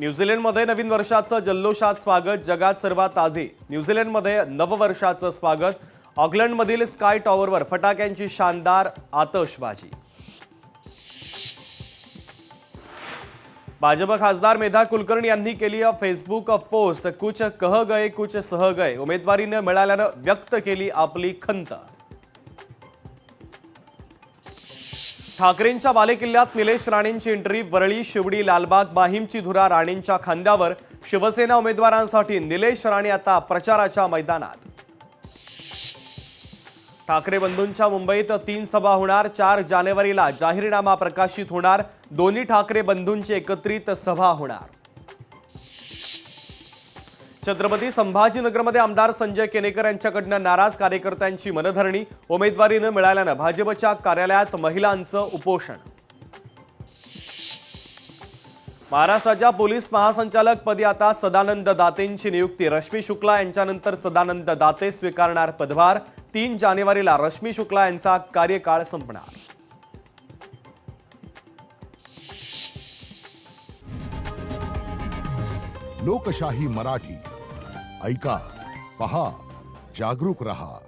न्यूझीलंडमध्ये नवीन वर्षाचं जल्लोषात स्वागत. जगात सर्वात आधी न्यूझीलंडमध्ये नववर्षाचं स्वागत. ऑकलंडमधील स्काय टॉवरवर फटाक्यांची शानदार आतषबाजी. भाजप खासदार मेधा कुलकर्णी यांनी केली फेसबुक पोस्ट. कुछ कह गए कुछ सह गए. उमेदवारी न मिळाल्यानं व्यक्त केली आपली खंत. ठाकरेंच्या बालेकिल्ल्यात निलेश राणेंची एंट्री. वरळी, शिवडी, लालबाग, माहीमची धुरा राणेंच्या खांद्यावर. शिवसेना उमेदवारांसाठी निलेश राणे आता प्रचाराच्या मैदानात. ठाकरे बंधूंच्या मुंबईत 3 सभा होणार. 4 जानेवारीला जाहीरनामा प्रकाशित होणार. दोन्ही ठाकरे बंधूंची एकत्रित सभा होणार. छत्रपती संभाजीनगरमध्ये आमदार संजय केनेकर यांच्याकडून नाराज कार्यकर्त्यांची मनधरणी. उमेदवारी न मिळाल्यानं भाजपच्या कार्यालयात महिलांचं उपोषण. महाराष्ट्राच्या पोलीस महासंचालक पदी आता सदानंद दातेंची नियुक्ती. रश्मी शुक्ला यांच्यानंतर सदानंद दाते स्वीकारणार पदभार. 3 जानेवारीला रश्मी शुक्ला यांचा कार्यकाळ संपणार. लोकशाही मराठी ऐका, पहा, जागरूक रहा.